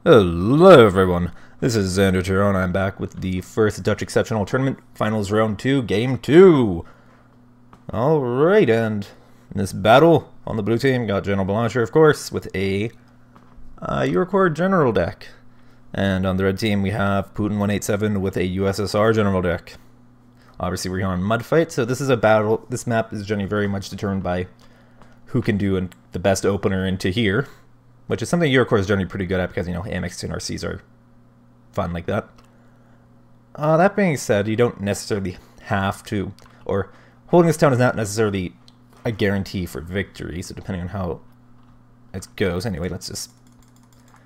Hello everyone, this is Xander Turon. I'm back with the first Dutch Exceptional Tournament, Finals Round 2, Game 2. Alright, and in this battle on the blue team, got General Boulanger, of course, with a Eurocore General deck. And on the red team, we have Putin187 with a USSR General deck. Obviously, we're here on Mud Fight, so this is a battle. This map is generally very much determined by who can do the best opener into here, which is something Eurocore is generally pretty good at because, you know, Amex and RCs are fun like that. That being said, you don't necessarily have to, or holding this town is not necessarily a guarantee for victory, so depending on how it goes. Anyway, let's just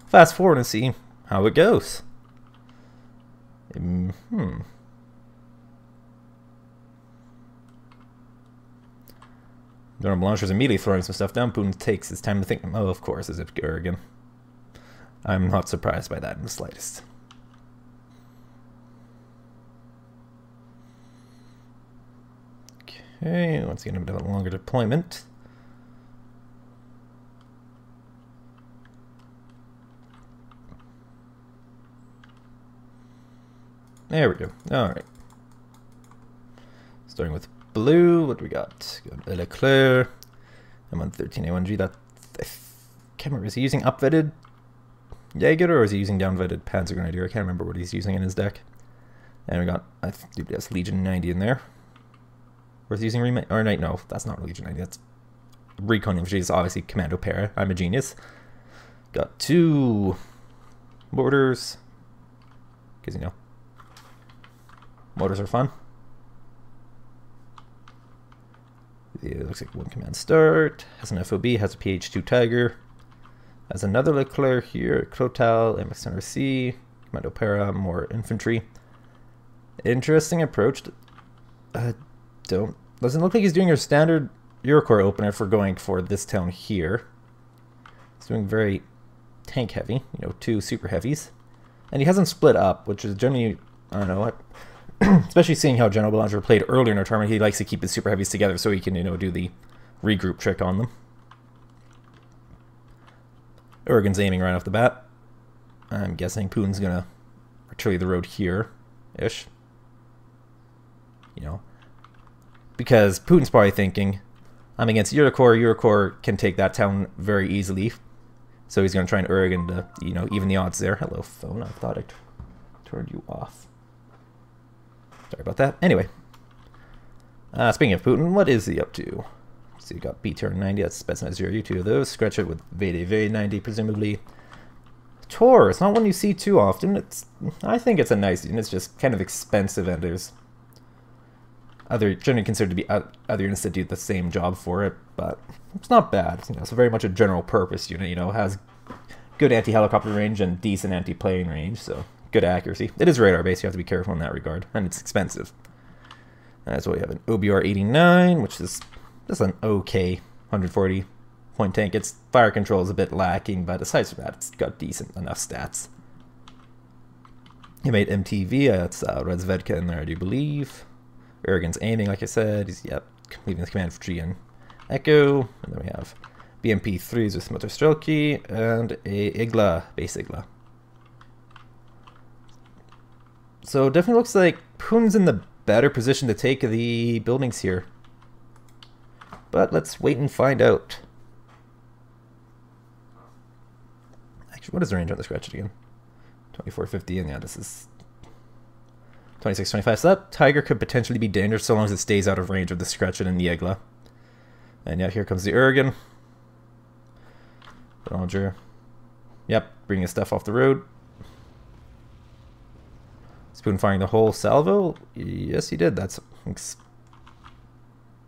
fast forward and see how it goes. General Boulanger is immediately throwing some stuff down. Putin takes his time to think. Oh, of course, is it Oregon? I'm not surprised by that in the slightest. Okay, once again, a bit of a longer deployment. There we go. Alright. Starting with blue, what do we got? Got Leclerc, M113A1G. That I can't remember. Is he using upvetted Jaeger or is he using downvetted Panzer Grenadier? I can't remember what he's using in his deck. And we got, I think that's Legion 90 in there. Or is he using Remake? Or no, that's not Legion 90. That's Recon Infantry. It's obviously Commando Para. I'm a genius. Got two mortars. Because, you know, mortars are fun. It looks like one command start, has an FOB, has a PH2 Tiger, has another Leclerc here, Crotal, MXNRC, Commando Para, more infantry. Interesting approach. Doesn't look like he's doing your standard Eurocore opener for going for this town here. He's doing very tank heavy, you know, two super heavies. And he hasn't split up, which is generally, I don't know what. Especially seeing how General Boulanger played earlier in our tournament, he likes to keep his super heavies together so he can, you know, do the regroup trick on them. Oregon's aiming right off the bat. I'm guessing Putin's gonna retrieve the road here-ish. You know, because Putin's probably thinking, I'm against Eurocore. Eurocore can take that town very easily, so he's gonna try and Oregon to, you know, even the odds there. Hello, phone. I thought I turned you off. Sorry about that. Anyway, speaking of Putin, what is he up to? So you got BTR-90, that's Spetsnaz 0, two of those. Scratch it with VDV-90, presumably. Tor, it's not one you see too often. I think it's a nice unit. It's just kind of expensive, and there's generally considered to be other units that do the same job for it, but it's not bad. You know, it's very much a general purpose unit. You know, has good anti-helicopter range and decent anti-plane range, so good accuracy. It is radar based, you have to be careful in that regard, and it's expensive. So we have an OBR-89, which is just an okay 140 point tank. Its fire control is a bit lacking, but aside from that, it's got decent enough stats. He made MTV, that's Razvedka in there, I do believe. Oregon's aiming, like I said. He's, yep, leaving the command for G and Echo. And then we have BMP-3s with Motor Strelki, and a Igla, base Igla. So it definitely looks like Putin's in the better position to take the buildings here. But let's wait and find out. Actually, what is the range on this Scratch again? 2450, and yeah, this is 2625. So that Tiger could potentially be dangerous so long as it stays out of range of the Scratch and the Egla. And yeah, here comes the Oregon. Boulanger. Yep, bringing his stuff off the road. Putin firing the whole salvo? Yes, he did. That's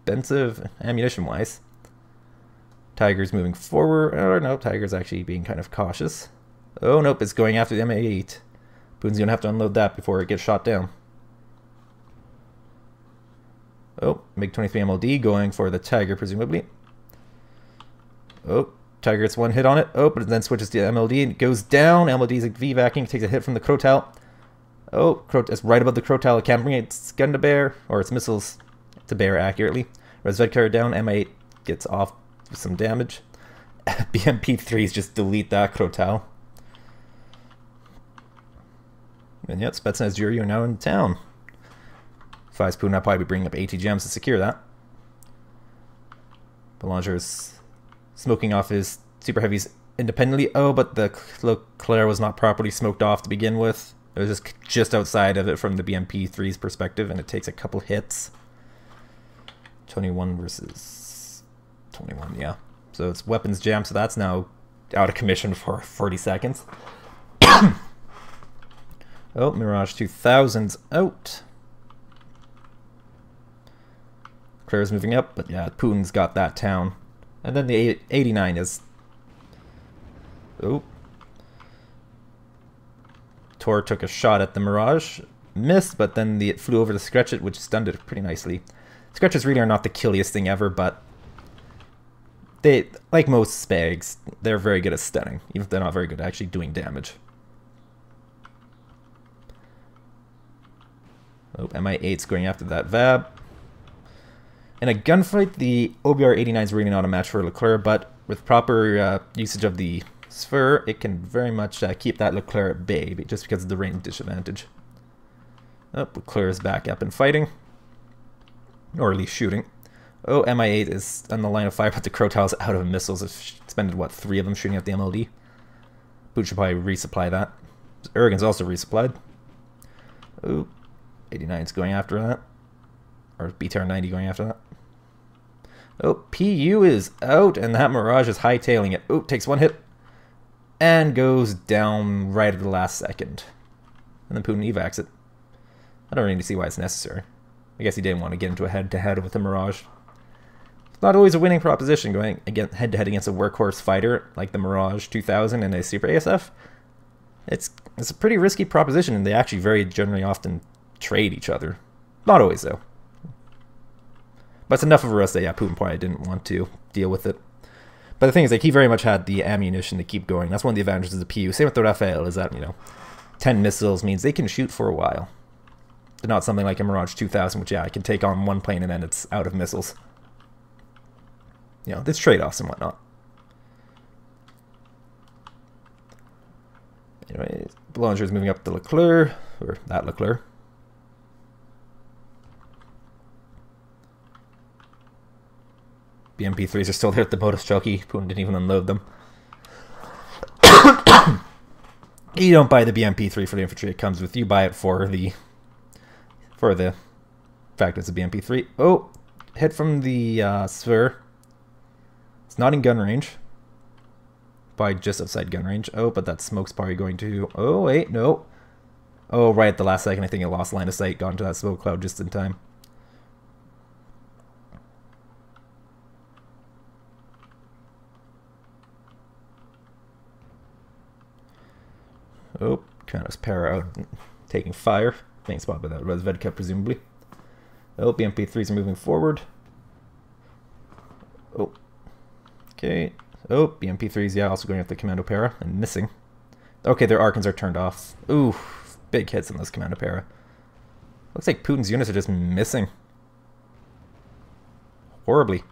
expensive ammunition-wise. Tiger's moving forward. Or no, Tiger's actually being kind of cautious. Oh, nope, it's going after the MA8. Putin's going to have to unload that before it gets shot down. Oh, MiG-23 MLD going for the Tiger, presumably. Oh, Tiger gets one hit on it. Oh, but it then switches to MLD and it goes down. MLD's VVACing, takes a hit from the Crotal. Oh, it's right above the Crotal. It can't bring its gun to bear, or its missiles to bear accurately. Razvedka down. M8 gets off with some damage. BMP3s just delete that Crotal. And yep, Spetsnaz Jury are now in town. If I was Putin, I'd probably be bringing up ATGMs to secure that. Boulanger's smoking off his super heavies independently. Oh, but the Leclerc was not properly smoked off to begin with. It was just outside of it from the BMP3's perspective, and it takes a couple hits. 21 versus 21, yeah. So it's weapons jam, so that's now out of commission for 40 seconds. Oh, Mirage 2000's out. Claire's moving up, but yeah, Putin's got that town. And then the 89 is... Oh. Tor took a shot at the Mirage. Missed, but then it flew over to Scratch It, which stunned it pretty nicely. Scratches really are not the killiest thing ever, but... they, like most Spags, they're very good at stunning, even if they're not very good at actually doing damage. Oh, MI8's going after that Vab. In a gunfight, the OBR-89 is really not a match for Leclerc, but with proper usage of the Sphere, it can very much keep that Leclerc at bay, just because of the range disadvantage. Oh, Leclerc is back up and fighting. Or at least shooting. Oh, MI8 is on the line of fire, but the Crowtail's out of missiles. It's expended, what, 3 of them shooting at the MLD? Boot should probably resupply that. Ergen's also resupplied. Oh, 89's going after that. Or BTR-90 going after that. Oh, PU is out, and that Mirage is hightailing it. Oh, takes 1 hit. And goes down right at the last second. And then Putin evacs it. I don't really see why it's necessary. I guess he didn't want to get into a head-to-head with the Mirage. It's not always a winning proposition going head-to-head against a workhorse fighter like the Mirage 2000 and a Super ASF. It's a pretty risky proposition, and they actually very generally often trade each other. Not always, though. But it's enough of a risk that, yeah, Putin probably didn't want to deal with it. But the thing is, like, he very much had the ammunition to keep going. That's one of the advantages of the PU. Same with the Rafael, is that, you know, 10 missiles means they can shoot for a while. But not something like a Mirage 2000, which, yeah, I can take on one plane and then it's out of missiles. You know, there's trade-offs and whatnot. Anyways, Boulanger is moving up the Leclerc, or that Leclerc. BMP3s are still there at the Modus Jockey. Putin didn't even unload them. You don't buy the BMP3 for the infantry it comes with. You buy it for the fact it's a BMP3. Oh, hit from the Sphere. It's not in gun range. By just outside gun range. Oh, but that smoke's probably going to... Oh, wait, no. Oh, right at the last second, I think it lost line of sight. Got into that smoke cloud just in time. Oh, Kratos para out, taking fire. Being spotted by that Razvedka, presumably. Oh, BMP3s are moving forward. Oh. Okay. Oh, BMP3s, yeah, also going after the Commando para and missing. Okay, their Arkans are turned off. Ooh, big hits on those Commando para. Looks like Putin's units are just missing. Horribly.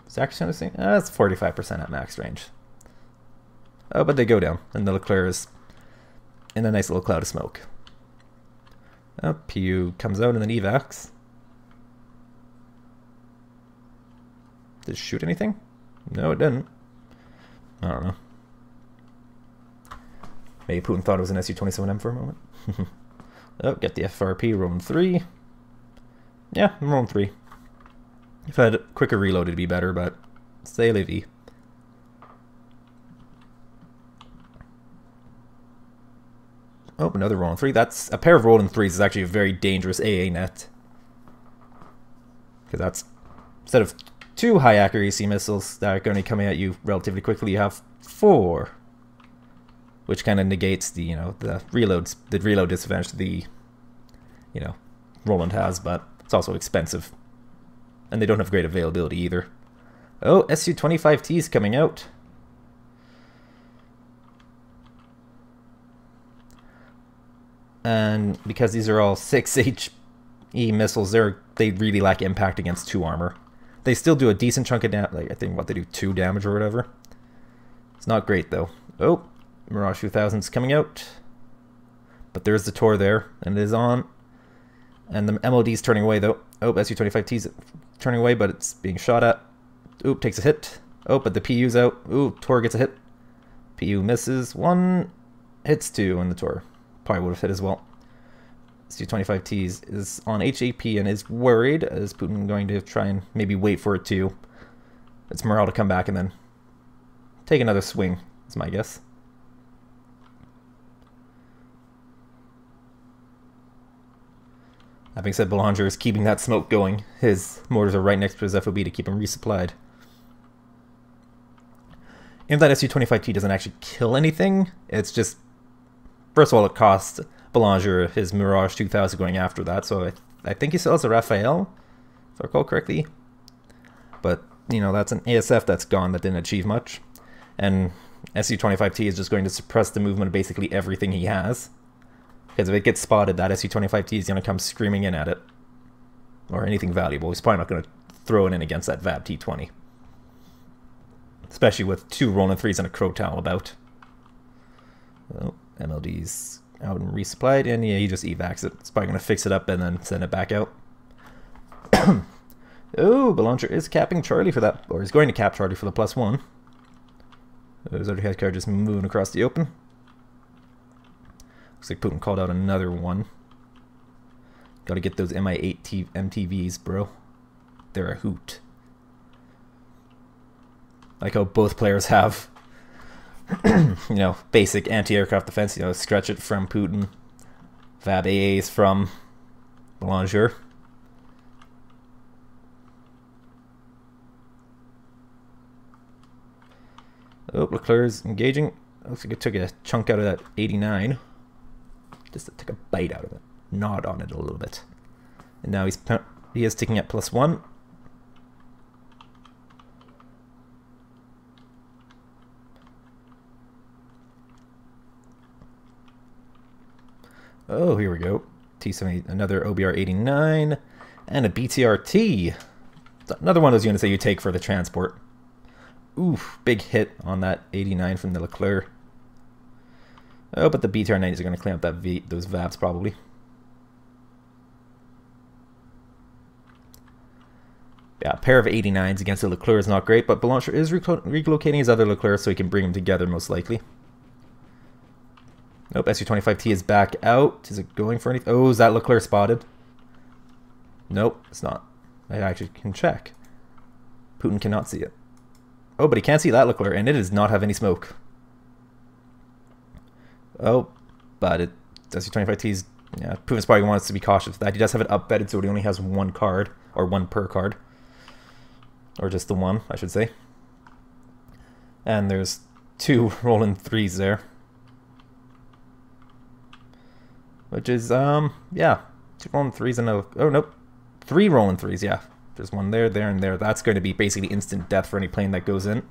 Is actually noticing? That's 45% at max range. Oh, but they go down, and the Leclerc is in a nice little cloud of smoke. Oh, PU comes out and then evacs. Did it shoot anything? No, it didn't. I don't know. Maybe Putin thought it was an Su-27M for a moment. Oh, get the FRP, rolling 3. Yeah, I'm rolling 3. If I had a quicker reload, it'd be better, but c'est la vie. Oh, another rolling 3. That's a pair of rolling 3s is actually a very dangerous AA net. Because that's, instead of 2 high accuracy missiles that are going to be coming at you relatively quickly, you have 4. Which kind of negates the, you know, the reload disadvantage the, you know, Roland has, but it's also expensive. And they don't have great availability either. Oh, Su-25T is coming out. And because these are all 6 HE missiles, they really lack impact against 2 armor. They still do a decent chunk of damage. Like, I think what they do, 2 damage or whatever. It's not great though. Oh, Mirage 2000's coming out. But there's the Tor there, and it is on. And the MOD's turning away, though. Oh, Su-25T's turning away, but it's being shot at. Oop, takes a hit. Oh, but the PU's out. Ooh, Tor gets a hit. PU misses 1, hits 2, and the Tor probably would have hit as well. Su-25T is on HAP and is worried. Is Putin going to try and maybe wait for it to its morale to come back and then take another swing, is my guess. That being said, Boulanger is keeping that smoke going. His mortars are right next to his FOB to keep him resupplied. If that Su-25T doesn't actually kill anything, it's just... First of all, it costs Boulanger his Mirage 2000 going after that, so I think he still has a Raphael, if I recall correctly. But, you know, that's an ASF that's gone that didn't achieve much. And Su-25T is just going to suppress the movement of basically everything he has. Because if it gets spotted, that Su-25T is going to come screaming in at it. Or anything valuable. He's probably not going to throw it in against that VAB T20. Especially with 2 Roland 3s and a Crow Towel about. Well, MLD's out and resupplied, and yeah, he just evacs it. It's probably going to fix it up and then send it back out. Oh, Boulanger is capping Charlie for that, or he's going to cap Charlie for the +1. There's other head card just moving across the open. Looks like Putin called out another one. Gotta get those MI8 MTVs, bro. They're a hoot. Like how both players have, you know, basic anti-aircraft defense. You know, stretch it from Putin. VAB AAs from Boulanger. Oh, Leclerc's engaging. Looks like it took a chunk out of that 89. Just took a bite out of it. Gnawed on it a little bit. And now he is ticking at +1. Oh, here we go. T70, another OBR 89, and a BTRT. Another one of those units that you take for the transport. Oof, big hit on that 89 from the Leclerc. Oh, but the BTR-90s are going to clean up those VAPs probably. Yeah, a pair of 89s against the Leclerc is not great, but Boulanger is relocating his other Leclerc so he can bring them together most likely. Nope, Su-25T is back out. Is it going for anything? Oh, is that Leclerc spotted? Nope, it's not. I actually can check. Putin cannot see it. Oh, but he can't see that Leclerc, and it does not have any smoke. Oh, but it Su-25T's... Yeah, Putin's probably wants to be cautious with that. He does have it up-bedded, so he only has 1 card, or 1 per card. Or just the 1, I should say. And there's 2 Roland 3s there. Which is, yeah, 2 Roland 3s and a... Oh, nope. 3 Roland 3s, yeah. There's 1 there, there, and there. That's going to be basically instant death for any plane that goes in.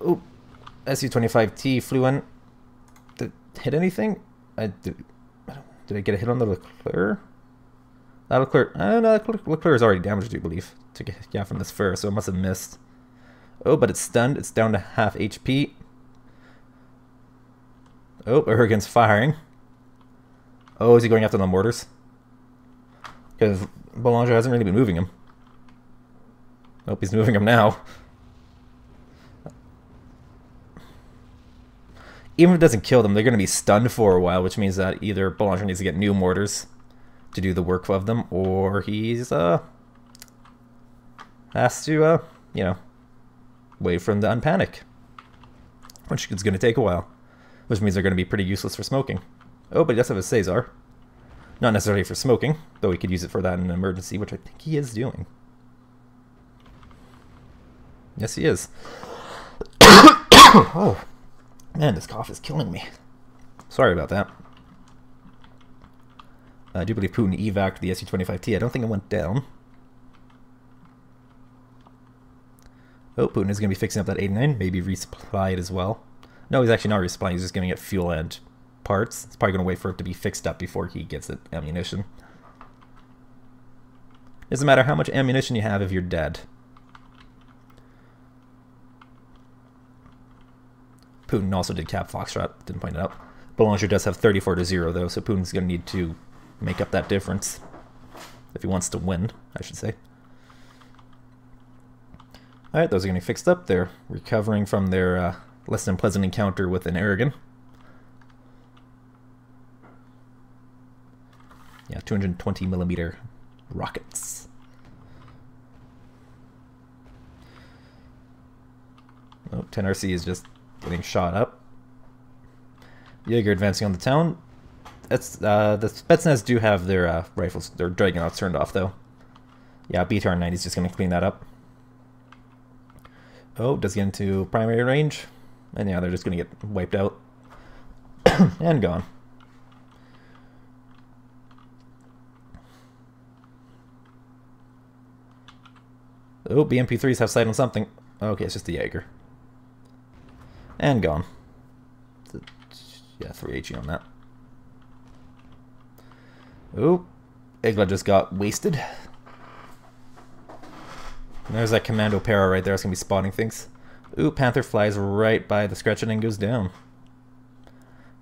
Oop. Su-25T flew in. Did it hit anything? Did I get a hit on the Leclerc? That Leclerc... no, Leclerc is already damaged, I do believe. Took a hit from this fur, so it must have missed. Oh, but it's stunned. It's down to half HP. Oh, Hurricane's firing. Oh, is he going after the mortars? Because Boulanger hasn't really been moving him. Nope, he's moving him now. Even if it doesn't kill them, they're going to be stunned for a while, which means that either Boulanger needs to get new mortars to do the work of them, or he's, has to, you know, wait for them to unpanic. Which is going to take a while. Which means they're going to be pretty useless for smoking. Oh, but he does have a Cesar. Not necessarily for smoking, though he could use it for that in an emergency, which I think he is doing. Yes, he is. Oh, man, this cough is killing me. Sorry about that. I do believe Putin evac'd the Su-25T. I don't think it went down. Oh, Putin is going to be fixing up that 89. Maybe resupply it as well. No, he's actually not resupplying. He's just giving it fuel and parts. He's probably going to wait for it to be fixed up before he gets it ammunition. Doesn't matter how much ammunition you have if you're dead. Putin also did cap Foxtrot. Didn't point it out. Boulanger does have 34-0 though, so Putin's going to need to make up that difference. If he wants to win, I should say. Alright, those are getting fixed up. They're recovering from their less than pleasant encounter with an Aragon. Yeah, 220mm rockets. Oh, 10RC is just getting shot up. Jaeger advancing on the town. That's the Spetsnaz do have their rifles, their Dragunov turned off though. Yeah, BTR-90 is just going to clean that up. Oh, does get into primary range. And yeah, they're just going to get wiped out. And gone. Oh, BMP-3s have sight on something. Okay, it's just the Jaeger. And gone. Yeah, 3 HE on that. Oh, Igla just got wasted. And there's that commando para right there. It's going to be spotting things. Ooh, Panther flies right by the Scretchen and goes down.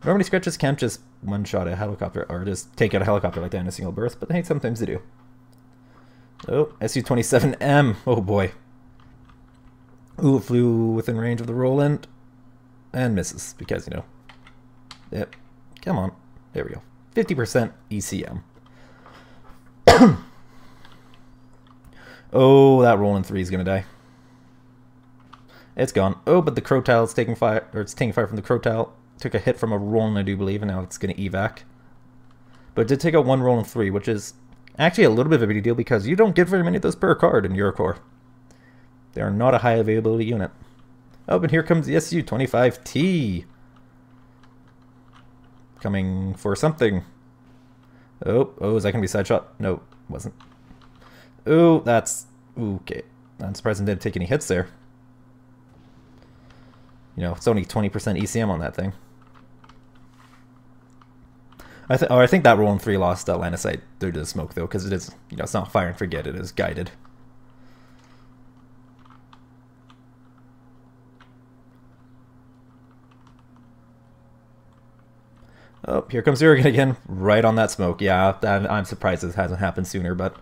Normally Scretches can't just one-shot a helicopter, or just take out a helicopter like that in a single burst, but hey, sometimes they do. Oh, Su-27M. Oh boy. Ooh, it flew within range of the Roland. And misses, because, you know. Yep. Come on. There we go. 50% ECM. Oh, that Roland 3 is going to die. It's gone. Oh, but the Crotale is taking fire, or it's taking fire from the Crotale. Took a hit from a Roland, I do believe, and now it's going to evac. But it did take out one Roland 3, which is actually a little bit of a big deal because you don't get very many of those per card in Eurocorps. They are not a high availability unit. Oh, but here comes the Su-25T. Coming for something. Oh, is that going to be side shot? No, wasn't. Oh, that's... okay. I'm surprised it didn't take any hits there. You know, it's only 20% ECM on that thing. I think that Roland 3 lost line of sight due to the smoke, though, because it is, you know, it's not fire and forget, it is guided. Oh, here comes Aragon again, right on that smoke. Yeah, I'm surprised this hasn't happened sooner, but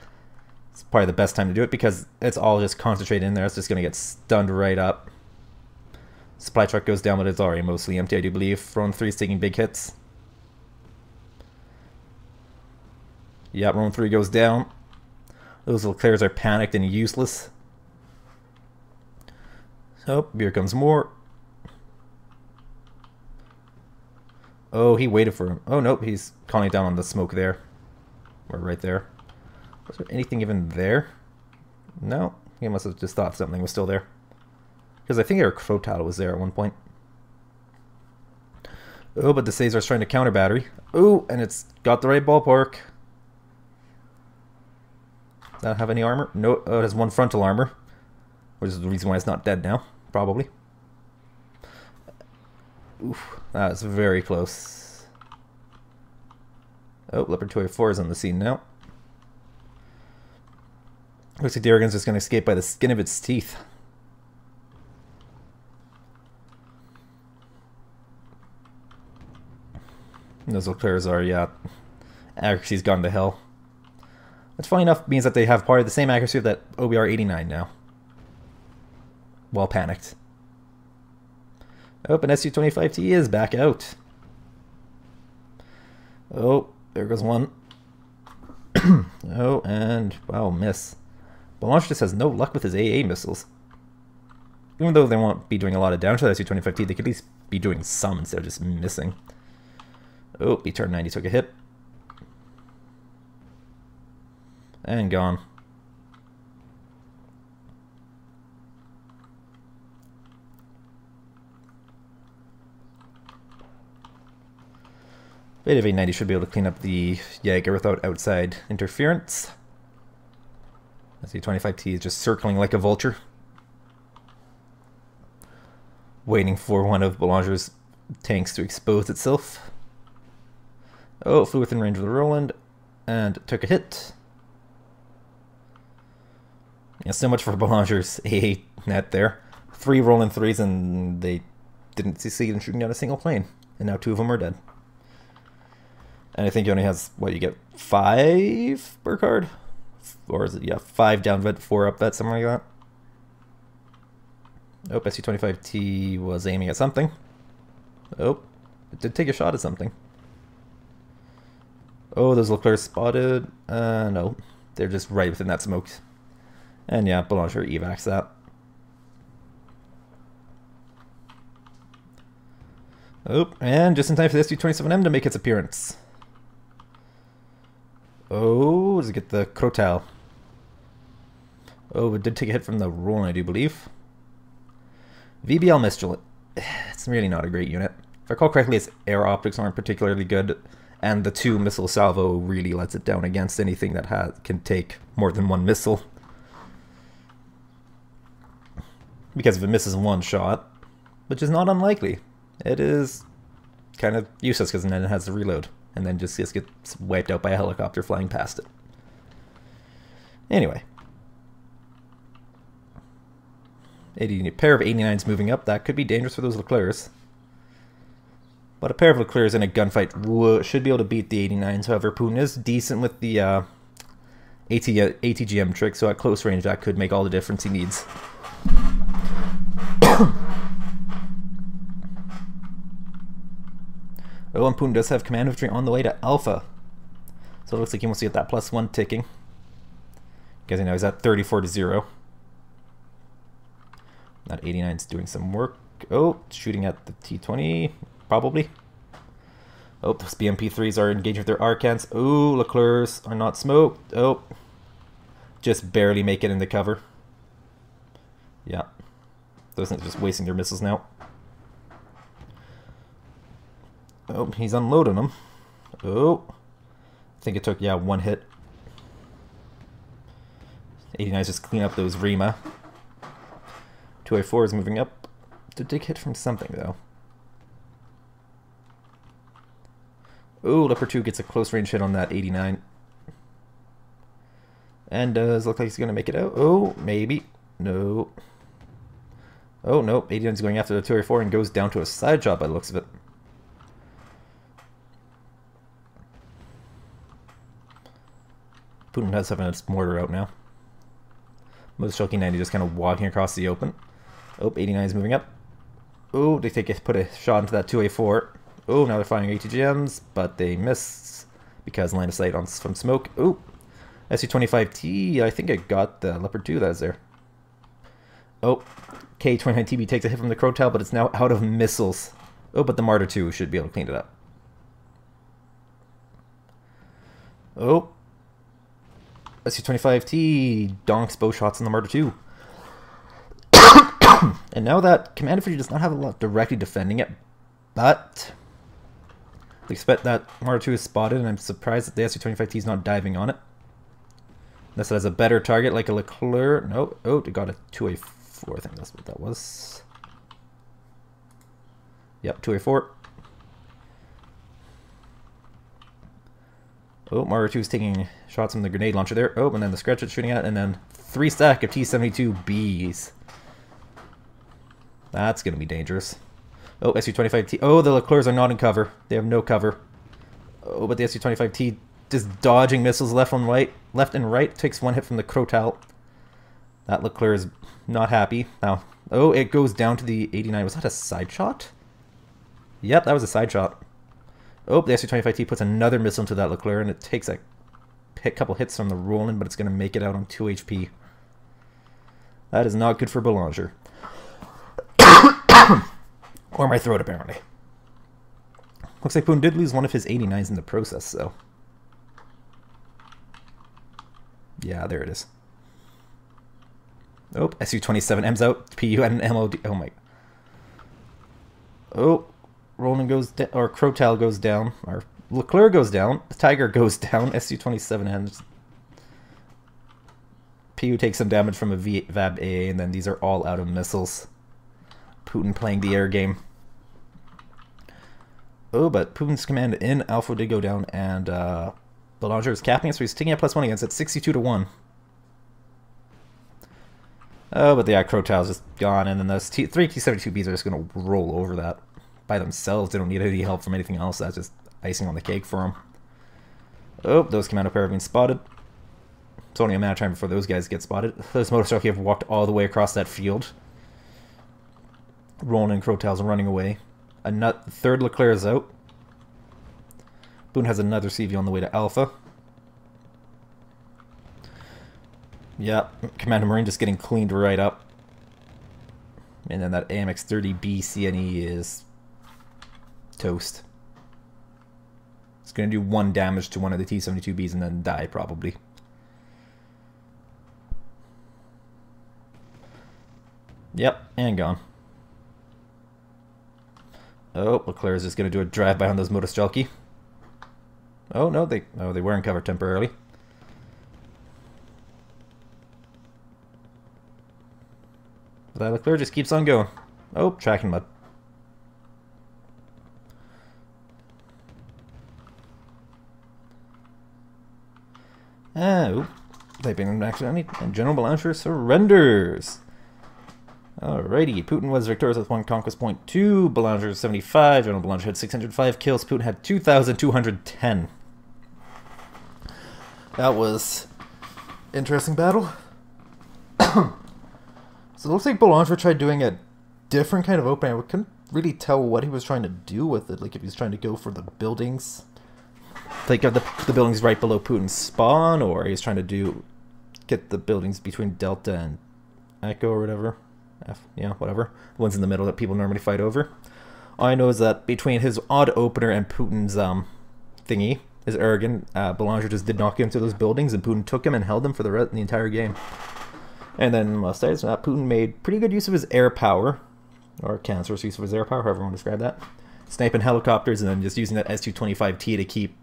it's probably the best time to do it because it's all just concentrated in there. It's just going to get stunned right up. Supply truck goes down, but it's already mostly empty, I do believe. Roland 3 is taking big hits. Yeah, Roland 3 goes down. Those Leclercs are panicked and useless. Oh, here comes more. Oh, he waited for him. Oh, nope, he's calling down on the smoke there. Or right there. Was there anything even there? No, he must have just thought something was still there. Because I think our Crotale was there at one point. Oh, but the Caesar's trying to counter battery. Oh, and it's got the right ballpark. Does that have any armor? No, oh, it has one frontal armor. Which is the reason why it's not dead now, probably. Oof, that was very close. Oh, Leopard 284 is on the scene now. Looks like the Aragon's just going to escape by the skin of its teeth. And those Leclercs are, yeah, accuracy's gone to hell. Which, funny enough, means that they have probably the same accuracy of that OBR-89 now. Well panicked. Oh, and Su-25T is back out. Oh, there goes one. Oh, and, wow, miss. Boulanger just has no luck with his AA missiles. Even though they won't be doing a lot of damage to that Su-25T, they could at least be doing some instead of just missing. Oh, BTR-90 took a hit. And gone. Beta V90 should be able to clean up the Jaeger without outside interference. I see 25T is just circling like a vulture. Waiting for one of Boulanger's tanks to expose itself. Oh, flew within range of the Roland and took a hit. Yeah, so much for Boulanger's AA net there. 3 Roland 3s and they didn't succeed in shooting down a single plane. And now 2 of them are dead. And I think he only has, what, you get 5 per card? Or is it, yeah, 5 down vet, 4 up vet, something like that. Oh, SU-25T was aiming at something. Oh, it did take a shot at something. Oh, those Leclerc spotted. No, they're just right within that smoke. And yeah, boulanger evacs that. Oh, and just in time for the SU-27M to make its appearance. Oh, does it get the Crotal? Oh, it did take a hit from the Roland, I do believe. VBL Mistral. It's really not a great unit. If I recall correctly, its air optics aren't particularly good, and the 2 missile salvo really lets it down against anything that can take more than 1 missile. Because if it misses 1 shot, which is not unlikely, it is kind of useless because then it has to reload, and then just gets wiped out by a helicopter flying past it. Anyway. A pair of 89s moving up, that could be dangerous for those Leclercs. But a pair of Leclercs in a gunfight should be able to beat the 89s. However, Putin is decent with the ATGM trick, so at close range that could make all the difference he needs. Oh, and Putin does have command infantry on the way to Alpha. So it looks like he wants to get that +1 ticking. Because you know he's at 34-0. That 89's doing some work. Oh, shooting at the T20, probably. Oh, those BMP3s are engaging with their Arcans. Oh, Leclercs are not smoked. Oh, just barely make it into cover. Yeah, those are just wasting their missiles now. Oh, he's unloading them. Oh, I think it took, yeah, 1 hit. 89's just clean up those Rima. 2A4 is moving up. Did take hit from something, though. Oh, Leopard 2 gets a close range hit on that 89. And does look like he's going to make it out. Oh, maybe. No. Oh, nope. 89 is going after the 2A4 and goes down to a side shot by the looks of it. Putin does have its mortar out now. Most Shulky 90 just kind of walking across the open. Oh, 89 is moving up. Oh, they put a shot into that 2A4. Oh, now they're firing ATGMs, but they miss because line of sight from smoke. Oh, SU-25T, I think I got the Leopard 2 that is there. Oh, K-29TB takes a hit from the Crotal, but it's now out of missiles. Oh, but the Martyr 2 should be able to clean it up. Oh, SU-25T donks both shots on the Martyr 2. And now that command infantry does not have a lot directly defending it, but I expect that Martyr 2 is spotted, and I'm surprised that the SU-25T is not diving on it. Unless it has a better target like a Leclerc. No, oh, it got a 2A4, I think that's what that was. Yep, 2A4. Oh, Martyr 2 is taking shots from the grenade launcher there. Oh, and then the Scratch it's shooting at, and then 3 stack of T-72Bs. That's going to be dangerous. Oh, SU-25T. Oh, the Leclercs are not in cover. They have no cover. Oh, but the SU-25T just dodging missiles left and right. Takes 1 hit from the Crotal. That Leclerc is not happy. Now, oh, it goes down to the 89. Was that a side shot? Yep, that was a side shot. Oh, the SU-25T puts another missile into that Leclerc, and it takes a couple hits from the Roland, but it's going to make it out on 2 HP. That is not good for Boulanger. Or my throat, apparently. Looks like Putin did lose one of his 89s in the process, so. Yeah, there it is. Oh, SU-27M's out. PU and an MOD. Oh my. Oh, Roland goes down, or Crotal goes down, or Leclerc goes down. Tiger goes down. SU-27M. PU takes some damage from a VAB AA, and then these are all out of missiles. Putin playing the air game. Oh, but Putin's command in Alpha did go down, and Boulanger is capping it, so he's taking a +1 against it, 62-1. Oh, but the Crotal is just gone, and then those 3 T-72Bs are just going to roll over that by themselves. They don't need any help from anything else. That's just icing on the cake for them. Oh, those commando pair have been spotted. It's only a matter of time before those guys get spotted. Those motorcycle have walked all the way across that field. Roland and Crowtails are running away. A third Leclerc is out. Boone has another CV on the way to Alpha. Yeah, Commander Marine just getting cleaned right up. And then that AMX-30B CNE is toast. It's going to do 1 damage to one of the T-72Bs and then die, probably. Yep, and gone. Oh, Leclerc is just going to do a drive-by on those Motorstrelki. Oh, no, they were in cover temporarily. But Leclerc just keeps on going. Oh, tracking mud. Oh, typing accidentally, and General Boulanger surrenders. Alrighty, Putin was victorious with 1 conquest point 2, Boulanger 75, General Boulanger had 605 kills, Putin had 2,210. That was interesting battle. So it looks like Boulanger tried doing a different kind of opening. I couldn't really tell what he was trying to do with it, like if he was trying to go for the buildings. Like the buildings right below Putin's spawn, or he's trying to get the buildings between Delta and Echo or whatever. Yeah, whatever. The ones in the middle that people normally fight over. All I know is that between his odd opener and Putin's thingy, his arrogant, Boulanger just did not get into those buildings, and Putin took him and held him for the entire game. And then besides that, Putin made pretty good use of his air power, or cancerous use of his air power, however you want to describe that. Sniping helicopters and then just using that Su-25T to keep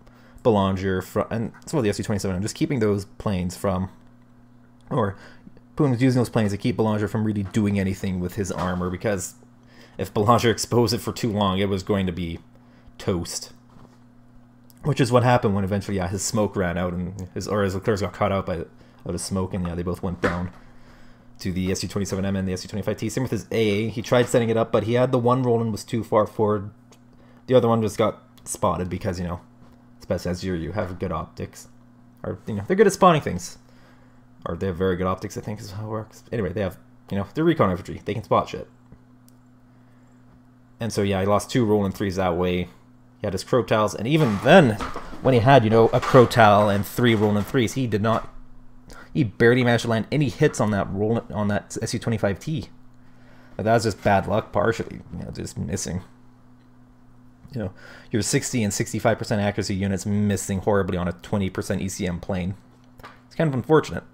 Boulanger from, and some of the Su-27, I'm just keeping those planes from, or Putin was using those planes to keep Boulanger from really doing anything with his armor, because if Boulanger exposed it for too long, it was going to be toast. Which is what happened when eventually, yeah, his smoke ran out, and his Leclerc got caught out by the smoke, and yeah, they both went down to the Su-27M and the Su-25T. Same with his AA. He tried setting it up, but he had the one Roland was too far forward. The other one just got spotted because, you know, especially as you have good optics. Or, you know, they're good at spawning things. Or they have very good optics, I think is how it works. Anyway, they have, you know, they're recon infantry. They can spot shit. And so, yeah, he lost 2 Roland 3s that way. He had his Crowtails, and even then, when he had, you know, a Crowtail and 3 Roland 3s, he barely managed to land any hits on that Su-25T. But that was just bad luck, partially, you know, just missing. You know, your 60 and 65% accuracy units missing horribly on a 20% ECM plane. It's kind of unfortunate.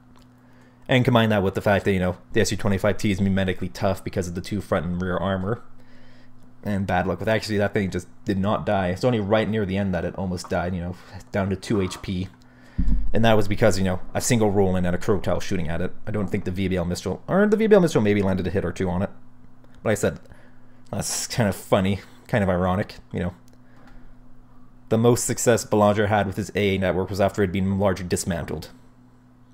And combine that with the fact that, you know, the Su-25T is memetically tough because of the 2 front and rear armor. And bad luck with actually that thing just did not die. It's only right near the end that it almost died, you know, down to 2 HP. And that was because, you know, a single Roland and a Crowtail shooting at it. I don't think the VBL Mistral, or the VBL Mistral maybe landed a hit or 2 on it. But I said, that's kind of funny, kind of ironic, you know. The most success Boulanger had with his AA network was after it had been largely dismantled.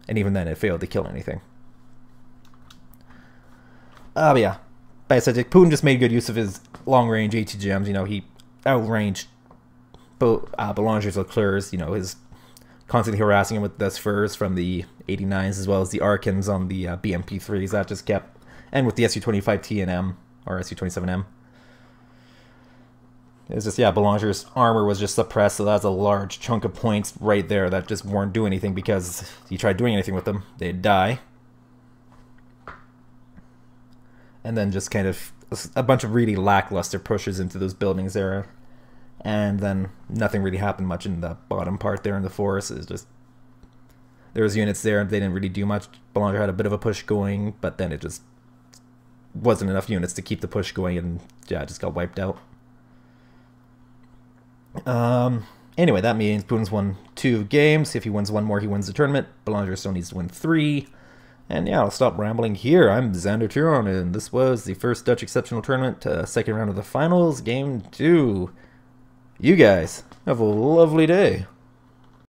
And even then, it failed to kill anything. But yeah. But I said, Putin just made good use of his long-range ATGMs. You know, he outranged Boulanger's Leclerc's, you know, his constantly harassing him with the Spurs from the 89s, as well as the Arkans on the BMP3s. That just kept, and with the Su-25T and M, or Su-27M. It's just, yeah, Boulanger's armor was just suppressed, so that's a large chunk of points right there that just weren't doing anything, because if he tried doing anything with them, they'd die. And then just kind of a bunch of really lackluster pushes into those buildings there. And then nothing really happened much in the bottom part there in the forest. It's just, there was units there, they didn't really do much. Boulanger had a bit of a push going, but then it just wasn't enough units to keep the push going, and yeah, it just got wiped out. Anyway, that means Putin's won 2 games. If he wins 1 more, he wins the tournament. Boulanger still needs to win 3. And yeah, I'll stop rambling here. I'm Xander Turon, and this was the first Dutch Exceptional Tournament, second round of the finals, game 2. You guys have a lovely day.